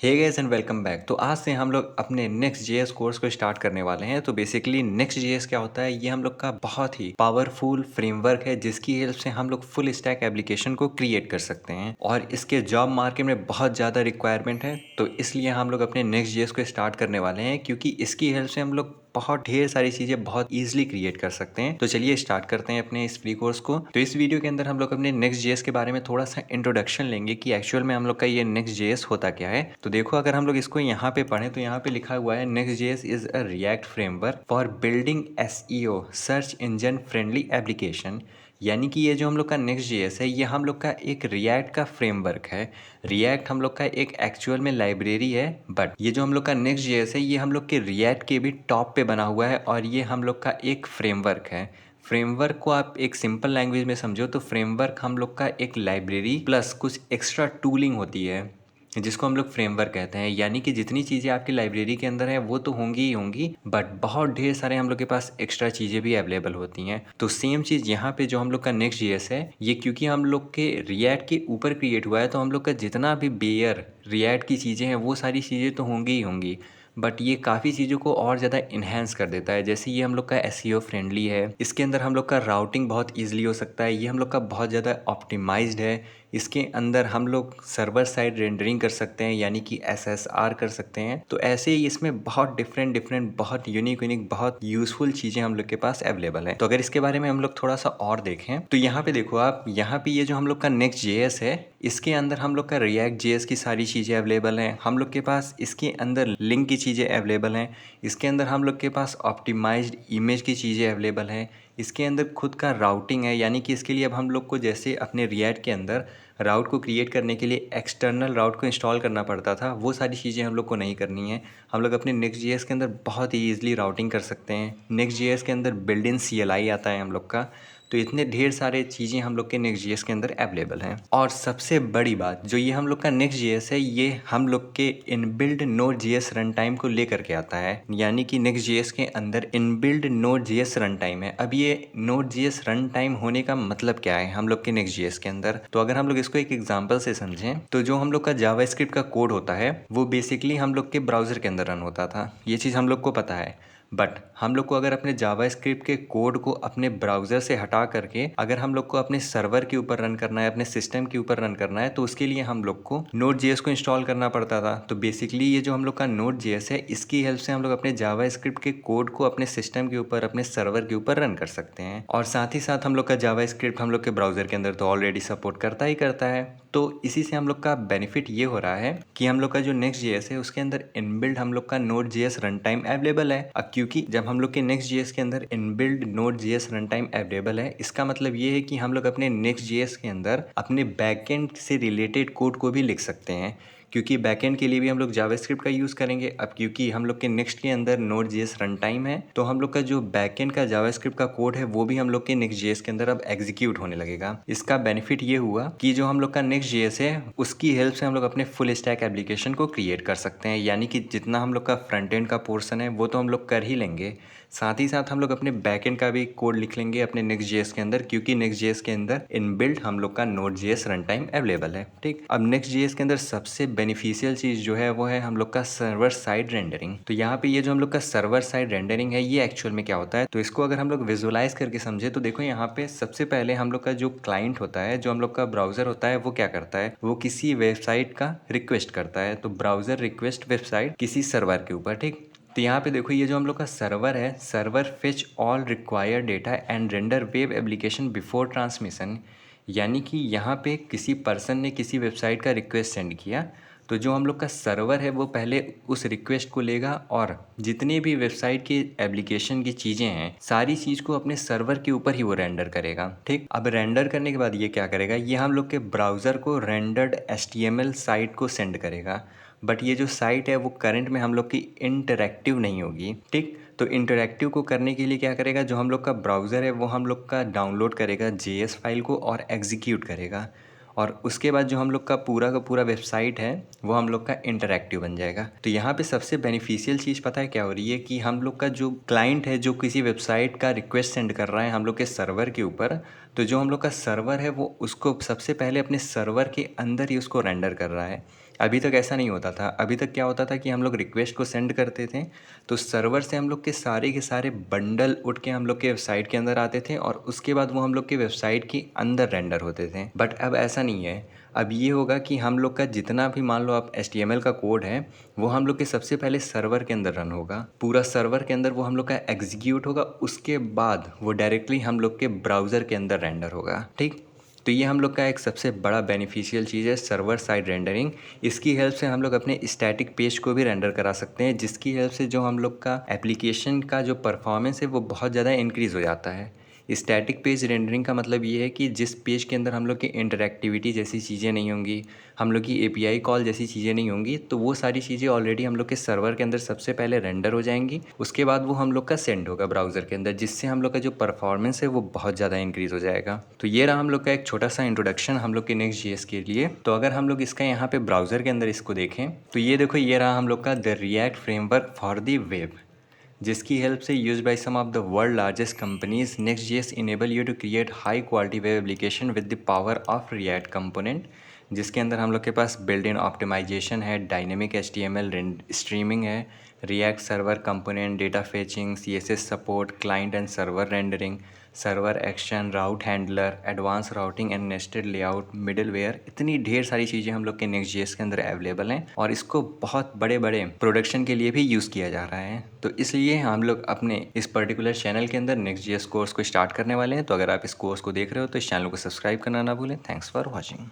Hey guys and welcome back. तो आज से हम लोग अपने नेक्स्ट जेएस कोर्स को स्टार्ट करने वाले हैं। तो बेसिकली नेक्स्ट जेएस क्या होता है, ये हम लोग का बहुत ही पावरफुल फ्रेमवर्क है जिसकी हेल्प से हम लोग फुल स्टैक एप्लीकेशन को क्रिएट कर सकते हैं और इसके जॉब मार्केट में बहुत ज़्यादा रिक्वायरमेंट है। तो इसलिए हम लोग अपने नेक्स्ट जेएस को स्टार्ट करने वाले हैं क्योंकि इसकी हेल्प से हम लोग बहुत ढेर सारी चीज़ें बहुत ईजिली क्रिएट कर सकते हैं। तो चलिए स्टार्ट करते हैं अपने इस फ्री कोर्स को। तो इस वीडियो के अंदर हम लोग अपने नेक्स्ट जेएस के बारे में थोड़ा सा इंट्रोडक्शन लेंगे कि एक्चुअल में हम लोग का ये नेक्स्ट जेएस होता क्या है। तो देखो, अगर हम लोग इसको यहाँ पे पढ़ें तो यहाँ पे लिखा हुआ है next JS is a react framework for building SEO search engine friendly application. यानी कि ये जो हम लोग का नेक्स्ट जेएस है, ये हम लोग का एक रिएक्ट का फ्रेमवर्क है। रिएक्ट हम लोग का एक एक्चुअल में लाइब्रेरी है, बट ये जो हम लोग का नेक्स्ट जेएस है, ये हम लोग के रिएक्ट के भी टॉप पे बना हुआ है और ये हम लोग का एक फ्रेमवर्क है। फ्रेमवर्क को आप एक सिंपल लैंग्वेज में समझो तो फ्रेमवर्क हम लोग का एक लाइब्रेरी प्लस कुछ एक्स्ट्रा टूलिंग होती है जिसको हम लोग फ्रेमवर्क कहते हैं। यानी कि जितनी चीज़ें आपकी लाइब्रेरी के अंदर है वो तो होंगी ही होंगी, बट बहुत ढेर सारे हम लोग के पास एक्स्ट्रा चीज़ें भी अवेलेबल होती हैं। तो सेम चीज़ यहाँ पे जो हम लोग का नेक्स्ट जेएस है, ये क्योंकि हम लोग के रिएक्ट के ऊपर क्रिएट हुआ है तो हम लोग का जितना भी बेयर रिएक्ट की चीज़ें हैं वो सारी चीज़ें तो होंगी ही होंगी, बट ये काफ़ी चीज़ों को और ज़्यादा इन्हेंस कर देता है। जैसे ये हम लोग का एसईओ फ्रेंडली है, इसके अंदर हम लोग का राउटिंग बहुत ईजिली हो सकता है, ये हम लोग का बहुत ज़्यादा ऑप्टिमाइज्ड है। इसके अंदर हम लोग सर्वर साइड रेंडरिंग कर सकते हैं यानी कि एसएसआर कर सकते हैं। तो ऐसे ही इसमें बहुत डिफरेंट डिफरेंट बहुत यूनिक बहुत यूजफुल चीज़ें हम लोग के पास अवेलेबल हैं। तो अगर इसके बारे में हम लोग थोड़ा सा और देखें तो यहाँ पे देखो आप, यहाँ पे ये जो हम लोग का नेक्स्ट जेएस है, इसके अंदर हम लोग का रिएक्ट जेएस की सारी चीज़ें अवेलेबल हैं। हम लोग के पास इसके अंदर लिंक की चीज़ें अवेलेबल हैं। इसके अंदर हम लोग के पास ऑप्टिमाइज्ड इमेज की चीज़ें अवेलेबल हैं। इसके अंदर खुद का राउटिंग है, यानी कि इसके लिए अब हम लोग को जैसे अपने रिएक्ट के अंदर राउट को क्रिएट करने के लिए एक्सटर्नल राउट को इंस्टॉल करना पड़ता था, वो सारी चीज़ें हम लोग को नहीं करनी है। हम लोग अपने नेक्स्ट जेएस के अंदर बहुत ही ईजिली राउटिंग कर सकते हैं। नेक्स्ट जेएस के अंदर बिल्ड इन सीएलआई आता है हम लोग का। तो इतने ढेर सारे चीज़ें हम लोग के नेक्स्ट जेएस के अंदर अवेलेबल हैं। और सबसे बड़ी बात जो ये हम लोग का नेक्स्ट जेएस है, ये हम लोग के inbuilt node JS run time को लेकर के आता है। यानी कि नेक्स्ट जेएस के अंदर inbuilt node JS run time है। अब ये नोड जेएस रन टाइम होने का मतलब क्या है हम लोग के नेक्स्ट जेएस के अंदर, तो अगर हम लोग इसको एक एग्जांपल से समझें तो जो हम लोग का जावास्क्रिप्ट का कोड होता है वो बेसिकली हम लोग के ब्राउज़र के अंदर रन होता था। ये चीज़ हम लोग को पता है, बट हम लोग को अगर अपने जावास्क्रिप्ट के कोड को अपने ब्राउज़र से हटा करके अगर हम लोग को अपने सर्वर के ऊपर रन करना है, अपने सिस्टम के ऊपर रन करना है, तो उसके लिए हम लोग को नोड जेएस को इंस्टॉल करना पड़ता था। तो बेसिकली ये जो हम लोग का नोड जेएस है, इसकी हेल्प से हम लोग अपने जावास्क्रिप्ट के कोड को अपने सिस्टम के ऊपर अपने सर्वर के ऊपर रन कर सकते हैं। और साथ ही साथ हम लोग का जावास्क्रिप्ट हम लोग के ब्राउज़र के अंदर तो ऑलरेडी सपोर्ट करता ही करता है। तो इसी से हम लोग का बेनिफिट ये हो रहा है कि हम लोग का जो नेक्स्ट जेएस है उसके अंदर इनबिल्ड हम लोग का node JS run time available है। अब क्योंकि जब हम लोग के नेक्स्ट जेएस के अंदर inbuilt node JS run time available है, इसका मतलब ये है कि हम लोग अपने नेक्स्ट जेएस के अंदर अपने बैकएंड से रिलेटेड कोड को भी लिख सकते हैं, क्योंकि बैकएंड के लिए भी हम लोग जावास्क्रिप्ट का यूज़ करेंगे। अब क्योंकि हम लोग के नेक्स्ट के अंदर नोड जेएस रन टाइम है, तो हम लोग का जो बैकएंड का जावास्क्रिप्ट का कोड है वो भी हम लोग के नेक्स्ट जेएस के अंदर अब एग्जीक्यूट होने लगेगा। इसका बेनिफिट ये हुआ कि जो हम लोग का नेक्स्ट जेएस है उसकी हेल्प से हम लोग अपने फुल स्टैक एप्लीकेशन को क्रिएट कर सकते हैं। यानी कि जितना हम लोग का फ्रंट एंड का पोर्सन है वो तो हम लोग कर ही लेंगे, साथ ही साथ हम लोग अपने बैकएंड का भी कोड लिख लेंगे अपने नेक्स्ट जेएस के अंदर, क्योंकि नेक्स्ट जेएस के अंदर इनबिल्ट हम लोग का node JS run time available है। ठीक, अब नेक्स्ट जेएस के अंदर सबसे बेनिफिशियल चीज़ जो है वो है हम लोग का सर्वर साइड रेंडरिंग। तो यहाँ पे ये जो हम लोग का सर्वर साइड रेंडरिंग है, ये एक्चुअल में क्या होता है, तो इसको अगर हम लोग विजुअलाइज करके समझे तो देखो यहाँ पे सबसे पहले हम लोग का जो क्लाइंट होता है, जो हम लोग का ब्राउजर होता है, वो क्या करता है, वो किसी वेबसाइट का रिक्वेस्ट करता है। तो ब्राउजर रिक्वेस्ट वेबसाइट किसी सर्वर के ऊपर। ठीक, तो यहाँ पे देखो ये जो हम लोग का सर्वर है, server fetch all required data and render web application before transmission. यानी कि यहाँ पे किसी पर्सन ने किसी वेबसाइट का रिक्वेस्ट सेंड किया, तो जो हम लोग का सर्वर है वो पहले उस रिक्वेस्ट को लेगा और जितने भी वेबसाइट की एप्लीकेशन की चीज़ें हैं सारी चीज़ को अपने सर्वर के ऊपर ही वो रेंडर करेगा। ठीक, अब रेंडर करने के बाद ये क्या करेगा, ये हम लोग के ब्राउज़र को रेंडर्ड HTML साइट को सेंड करेगा। बट ये जो साइट है वो करंट में हम लोग की इंटरैक्टिव नहीं होगी। ठीक, तो इंटरैक्टिव को करने के लिए क्या करेगा, जो हम लोग का ब्राउज़र है वो हम लोग का डाउनलोड करेगा JS फाइल को और एग्जीक्यूट करेगा, और उसके बाद जो हम लोग का पूरा वेबसाइट है वो हम लोग का इंटरैक्टिव बन जाएगा। तो यहाँ पे सबसे बेनिफिशियल चीज़ पता है क्या हो रही है, कि हम लोग का जो क्लाइंट है जो किसी वेबसाइट का रिक्वेस्ट सेंड कर रहा है हम लोग के सर्वर के ऊपर, तो जो हम लोग का सर्वर है वो उसको सबसे पहले अपने सर्वर के अंदर ही उसको रेंडर कर रहा है। अभी तक ऐसा नहीं होता था। अभी तक क्या होता था कि हम लोग रिक्वेस्ट को सेंड करते थे, तो सर्वर से हम लोग के सारे बंडल उठ के हम लोग के वेबसाइट के अंदर आते थे और उसके बाद वो हम लोग के वेबसाइट के अंदर रेंडर होते थे। बट अब ऐसा नहीं है। अब ये होगा कि हम लोग का जितना भी मान लो आप HTML का कोड है, वो हम लोग के सबसे पहले सर्वर के अंदर रन होगा। पूरा सर्वर के अंदर वो हम लोग का एग्जीक्यूट होगा, उसके बाद वो डायरेक्टली हम लोग के ब्राउज़र के अंदर रेंडर होगा। ठीक। तो ये हम लोग का एक सबसे बड़ा बेनिफिशियल चीज़ है, सर्वर साइड रेंडरिंग। इसकी हेल्प से हम लोग अपने स्टैटिक पेज को भी रेंडर करा सकते हैं, जिसकी हेल्प से जो हम लोग का एप्लीकेशन का जो परफॉर्मेंस है वो बहुत ज़्यादा इंक्रीज़ हो जाता है। स्टैटिक पेज रेंडरिंग का मतलब ये है कि जिस पेज के अंदर हम लोग की इंटरैक्टिविटी जैसी चीज़ें नहीं होंगी, हम लोग की API कॉल जैसी चीज़ें नहीं होंगी, तो वो सारी चीज़ें ऑलरेडी हम लोग के सर्वर के अंदर सबसे पहले रेंडर हो जाएंगी। उसके बाद वो हम लोग का सेंड होगा ब्राउज़र के अंदर, जिससे हम लोग का जो परफॉर्मेंस है वो बहुत ज़्यादा इंक्रीज़ हो जाएगा। तो ये रहा हम लोग का एक छोटा सा इंट्रोडक्शन हम लोग के Next.js के लिए। तो अगर हम लोग इसका यहाँ पे ब्राउज़र के अंदर इसको देखें, तो ये देखो, ये रहा हम लोग का the React framework for the web, जिसकी हेल्प से used by some of the world largest companies Next.js enable you to create high quality web application with the power of React component, जिसके अंदर हम लोग के पास बिल्ड इन ऑप्टिमाइजेशन है, dynamic HTML streaming है, React server component, data fetching, CSS support, client and server rendering, server action, route handler, advance routing and nested layout, middleware. इतनी ढेर सारी चीज़ें हम लोग के Next.js के अंदर अवेलेबल हैं और इसको बहुत बड़े बड़े प्रोडक्शन के लिए भी यूज़ किया जा रहा है। तो इसलिए हम लोग अपने इस पर्टिकुलर चैनल के अंदर Next.js कोर्स को स्टार्ट करने वाले हैं। तो अगर आप इस कोर्स को देख रहे हो तो इस चैनल को सब्सक्राइब करना ना भूलें। Thanks for watching.